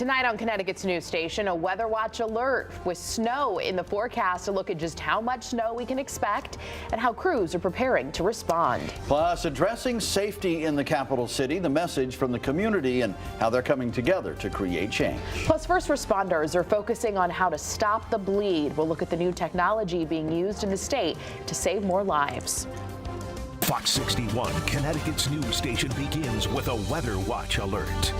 Tonight on Connecticut's news station, a weather watch alert with snow in the forecast. A look at just how much snow we can expect and how crews are preparing to respond. Plus, addressing safety in the capital city, the message from the community and how they're coming together to create change. Plus, first responders are focusing on how to stop the bleed. We'll look at the new technology being used in the state to save more lives. Fox 61, Connecticut's news station, begins with a weather watch alert.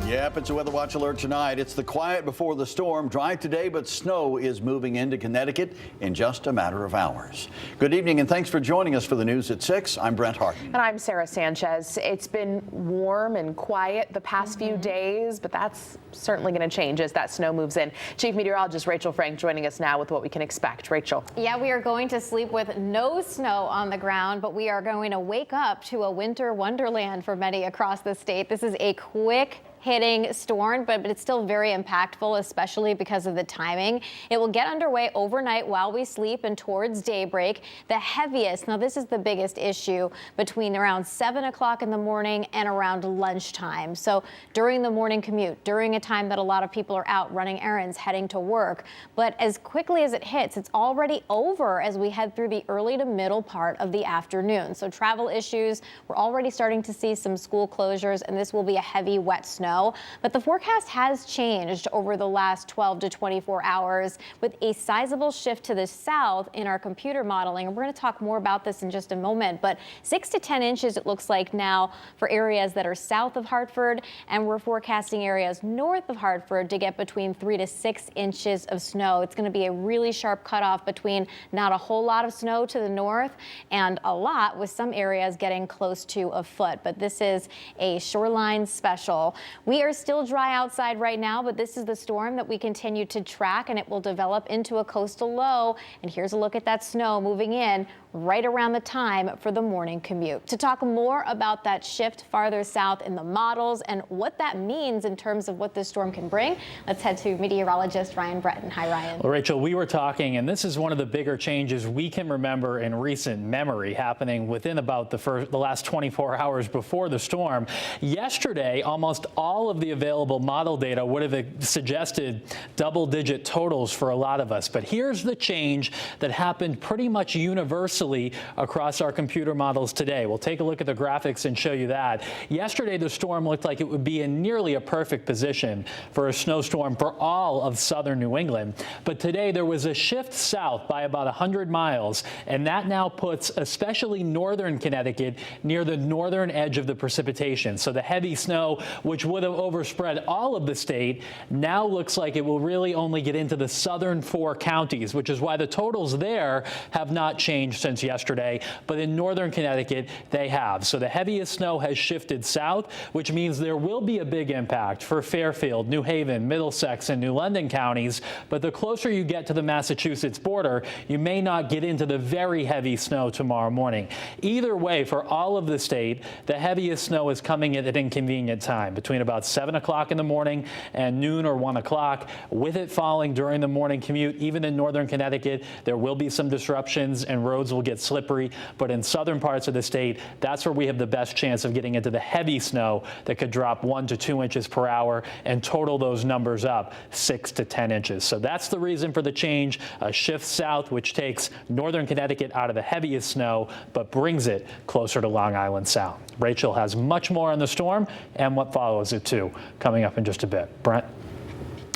Yep, it's a weather watch alert tonight. It's the quiet before the storm. Dry today, but snow is moving into Connecticut in just a matter of hours. Good evening, and thanks for joining us for the news at 6. I'm Brent Hartman. And I'm Sarah Sanchez. It's been warm and quiet the past few days, but that's certainly going to change as that snow moves in. Chief Meteorologist Rachel Frank joining us now with what we can expect. Rachel. Yeah, we are going to sleep with no snow on the ground, but we are going to wake up to a winter wonderland for many across the state. This is a quick hitting storm, but it's still very impactful, especially because of the timing. It will get underway overnight while we sleep and towards daybreak. The heaviest, now this is the biggest issue, between around 7 o'clock in the morning and around lunchtime. So during the morning commute, during a time that a lot of people are out running errands, heading to work. But as quickly as it hits, it's already over as we head through the early to middle part of the afternoon. So travel issues, we're already starting to see some school closures, and this will be a heavy wet snow. But the forecast has changed over the last 12 to 24 hours with a sizable shift to the south in our computer modeling. And we're going to talk more about this in just a moment. But 6 to 10 inches it looks like now for areas that are south of Hartford. And we're forecasting areas north of Hartford to get between 3 to 6 inches of snow. It's going to be a really sharp cutoff between not a whole lot of snow to the north and a lot, with some areas getting close to a foot. But this is a shoreline special. We are still dry outside right now, but this is the storm that we continue to track, and it will develop into a coastal low. And here's a look at that snow moving in right around the time for the morning commute. To talk more about that shift farther south in the models and what that means in terms of what this storm can bring, let's head to meteorologist Ryan Breton. Hi, Ryan. Well, Rachel, we were talking, and this is one of the bigger changes we can remember in recent memory, happening within about the last 24 hours before the storm. Yesterday, almost all of the available model data would have suggested double-digit totals for a lot of us. But here's the change that happened pretty much universally across our computer models today. We'll take a look at the graphics and show you that. Yesterday, the storm looked like it would be in nearly a perfect position for a snowstorm for all of southern New England. But today, there was a shift south by about 100 miles, and that now puts especially northern Connecticut near the northern edge of the precipitation. So the heavy snow, which would have overspread all of the state, now looks like it will really only get into the southern 4 counties, which is why the totals there have not changed since yesterday. But in northern Connecticut, they have. So the heaviest snow has shifted south, which means there will be a big impact for Fairfield, New Haven, Middlesex, and New London counties. But the closer you get to the Massachusetts border, you may not get into the very heavy snow tomorrow morning. Either way, for all of the state, the heaviest snow is coming at an inconvenient time, between about 7 o'clock in the morning and noon or 1 o'clock, with it falling during the morning commute. Even in northern Connecticut, there will be some disruptions and roads will get slippery. But in southern parts of the state, that's where we have the best chance of getting into the heavy snow that could drop 1 to 2 inches per hour and total those numbers up 6 to 10 inches. So that's the reason for the change, a shift south, which takes northern Connecticut out of the heaviest snow, but brings it closer to Long Island Sound. Rachel has much more on the storm and what follows it too, coming up in just a bit. Brent?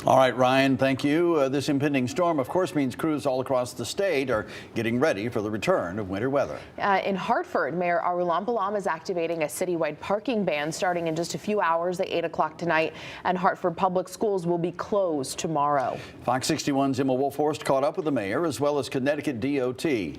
All right, Ryan, thank you. This impending storm, of course, means crews all across the state are getting ready for the return of winter weather. In Hartford, Mayor Arulan is activating a citywide parking ban starting in just a few hours at 8 o'clock tonight, and Hartford public schools will be closed tomorrow. Fox 61's Emma Wolfhorst caught up with the mayor as well as Connecticut DOT.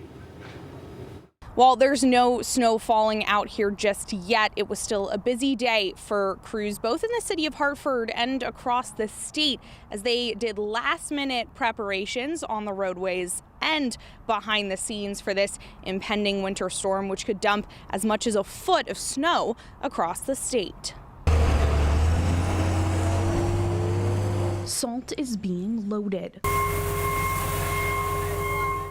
While there's no snow falling out here just yet, it was still a busy day for crews both in the city of Hartford and across the state as they did last-minute preparations on the roadways and behind the scenes for this impending winter storm, which could dump as much as a foot of snow across the state. Salt is being loaded.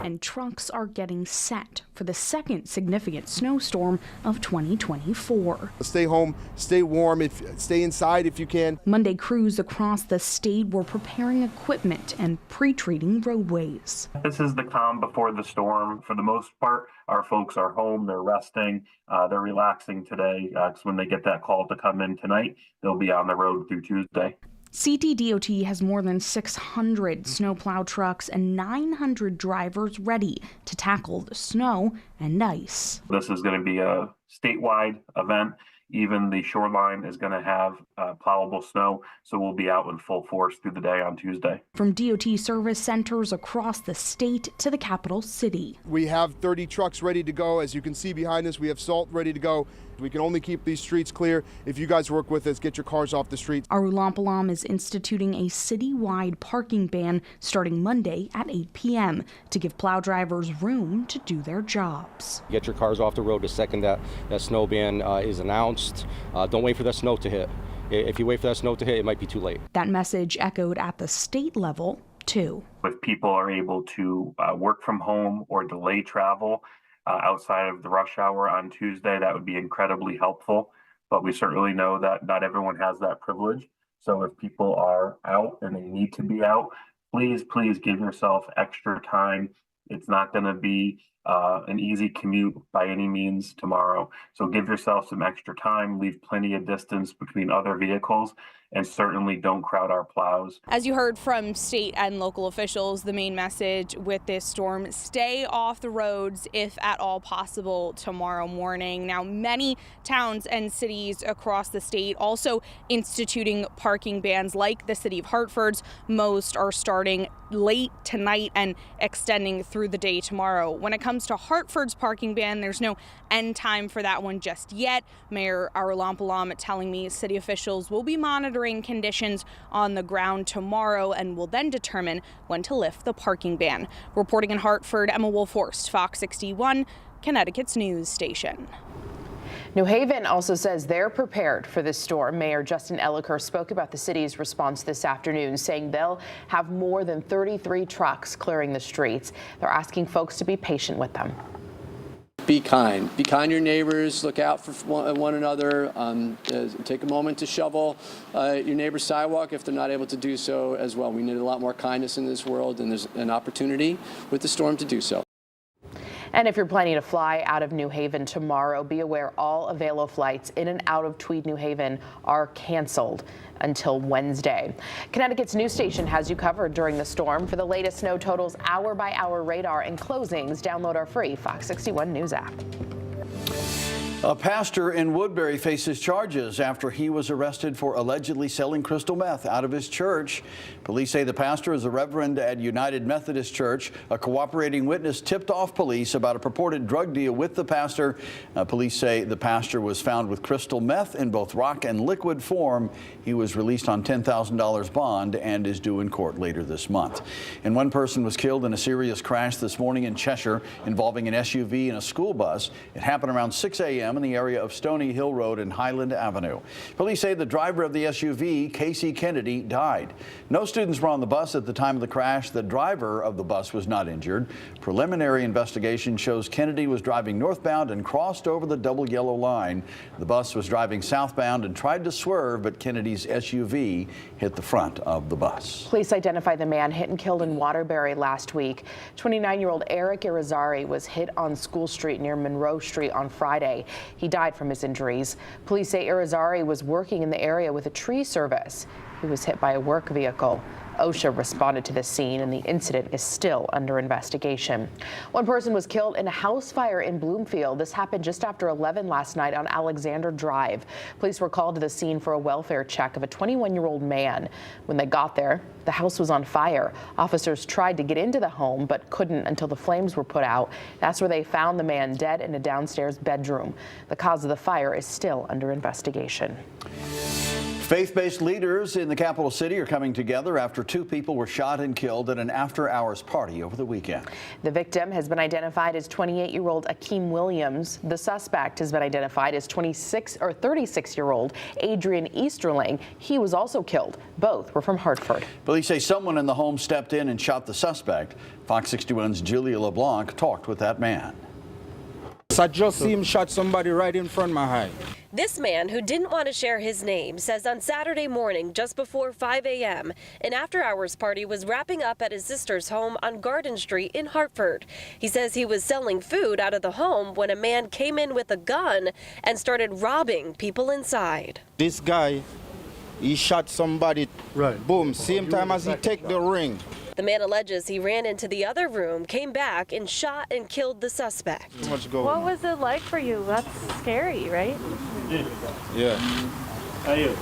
and trucks are getting set for the second significant snowstorm of 2024. Stay home, stay warm, stay inside if you can. Monday, crews across the state were preparing equipment and pre-treating roadways. This is the calm before the storm. For the most part, our folks are home, they're resting, they're relaxing today, because when they get that call to come in tonight, they'll be on the road through Tuesday. CTDOT has more than 600 snowplow trucks and 900 drivers ready to tackle the snow and ice. This is going to be a statewide event. Even the shoreline is going to have plowable snow, so we'll be out in full force through the day on Tuesday. From DOT service centers across the state to the capital city. We have 30 trucks ready to go. As you can see behind us, we have salt ready to go. We can only keep these streets clear if you guys work with us, get your cars off the streets. Arulampalam is instituting a citywide parking ban starting Monday at 8 p.m. to give plow drivers room to do their jobs. Get your cars off the road the second that snow ban is announced. Don't wait for that snow to hit. If you wait for that snow to hit, it might be too late. That message echoed at the state level, too. If people are able to work from home or delay travel outside of the rush hour on Tuesday, that would be incredibly helpful. But we certainly know that not everyone has that privilege. So if people are out and they need to be out, please give yourself extra time. It's not going to be an easy commute by any means tomorrow. So give yourself some extra time, leave plenty of distance between other vehicles, and certainly don't crowd our plows. As you heard from state and local officials, the main message with this storm, stay off the roads if at all possible tomorrow morning. Now, many towns and cities across the state also instituting parking bans like the city of Hartford's. Most are starting late tonight and extending through the day tomorrow. When it comes to Hartford's parking ban, there's no end time for that one just yet. Mayor Arulampalam telling me city officials will be monitoring conditions on the ground tomorrow and will then determine when to lift the parking ban. Reporting in Hartford, Emma Wolfhorst, Fox 61, Connecticut's news station. New Haven also says they're prepared for this storm. Mayor Justin Elliker spoke about the city's response this afternoon, saying they'll have more than 33 trucks clearing the streets. They're asking folks to be patient with them. Be kind. Be kind to your neighbors. Look out for one another. Take a moment to shovel your neighbor's sidewalk if they're not able to do so as well. We need a lot more kindness in this world, and there's an opportunity with the storm to do so. And if you're planning to fly out of New Haven tomorrow, be aware all Avelo flights in and out of Tweed, New Haven are canceled until Wednesday. Connecticut's news station has you covered during the storm. For the latest snow totals, hour-by-hour radar and closings, download our free Fox 61 News app. A pastor in Woodbury faces charges after he was arrested for allegedly selling crystal meth out of his church. Police say the pastor is a reverend at United Methodist Church. A cooperating witness tipped off police about a purported drug deal with the pastor. Police say the pastor was found with crystal meth in both rock and liquid form. He was released on $10,000 bond and is due in court later this month. And one person was killed in a serious crash this morning in Cheshire involving an SUV and a school bus. It happened around 6 a.m. in the area of Stony Hill Road and Highland Avenue. Police say the driver of the SUV, Casey Kennedy, died. No students were on the bus at the time of the crash. The driver of the bus was not injured. Preliminary investigation shows Kennedy was driving northbound and crossed over the double yellow line. The bus was driving southbound and tried to swerve, but Kennedy's SUV hit the front of the bus. Police identified the man hit and killed in Waterbury last week. 29-year-old Eric Irizarry was hit on School Street near Monroe Street on Friday. He died from his injuries. Police say Irizarry was working in the area with a tree service. He was hit by a work vehicle. OSHA responded to the scene, and the incident is still under investigation. One person was killed in a house fire in Bloomfield. This happened just after 11 last night on Alexander Drive. Police were called to the scene for a welfare check of a 21-year-old man. When they got there, the house was on fire. Officers tried to get into the home but couldn't until the flames were put out. That's where they found the man dead in a downstairs bedroom. The cause of the fire is still under investigation. Faith-based leaders in the capital city are coming together after 2 people were shot and killed at an after-hours party over the weekend. The victim has been identified as 28-year-old Akeem Williams. The suspect has been identified as 36-year-old Adrian Easterling. He was also killed. Both were from Hartford. Police say someone in the home stepped in and shot the suspect. Fox 61's Julia LeBlanc talked with that man. I just see him shot somebody right in front of my eye. This man, who didn't want to share his name, says on Saturday morning, just before 5 a.m., an after-hours party was wrapping up at his sister's home on Garden Street in Hartford. He says he was selling food out of the home when a man came in with a gun and started robbing people inside. This guy, he shot somebody, right. Boom, same time as he take the ring. The man alleges he ran into the other room, came back, and shot and killed the suspect. What was it like for you? That's scary, right? Yeah. How are you?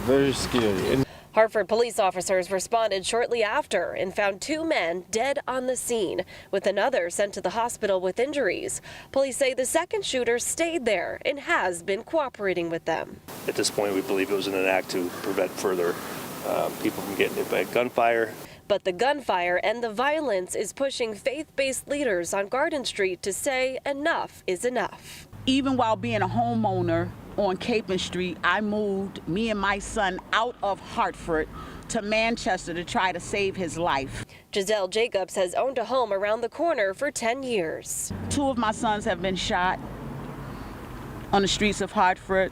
Very scary. Hartford police officers responded shortly after and found 2 men dead on the scene, with another sent to the hospital with injuries. Police say the second shooter stayed there and has been cooperating with them. At this point, we believe it was in an act to prevent further people from getting hit by gunfire. But the gunfire and the violence is pushing faith-based leaders on Garden Street to say enough is enough. Even while being a homeowner on Capon Street, I moved me and my son out of Hartford to Manchester to try to save his life. Giselle Jacobs has owned a home around the corner for 10 years. 2 of my sons have been shot on the streets of Hartford.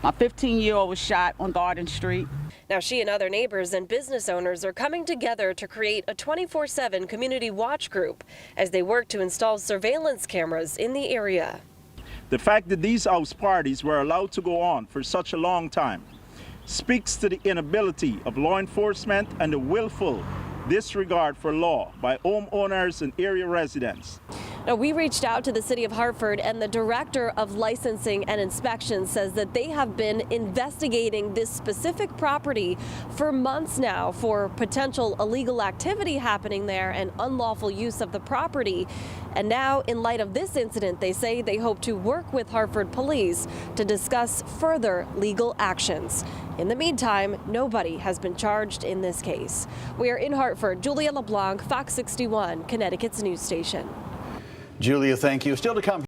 My 15-year-old was shot on Garden Street. Now she and other neighbors and business owners are coming together to create a 24/7 community watch group as they work to install surveillance cameras in the area. The fact that these house parties were allowed to go on for such a long time speaks to the inability of law enforcement and the willful disregard for law by homeowners and area residents. Now, we reached out to the city of Hartford, and the director of licensing and inspection says that they have been investigating this specific property for months now for potential illegal activity happening there and unlawful use of the property. And now, in light of this incident, they say they hope to work with Hartford police to discuss further legal actions. In the meantime, nobody has been charged in this case. We are in Hartford. Julia LeBlanc, Fox 61, Connecticut's news station. Julia, thank you. Still to come.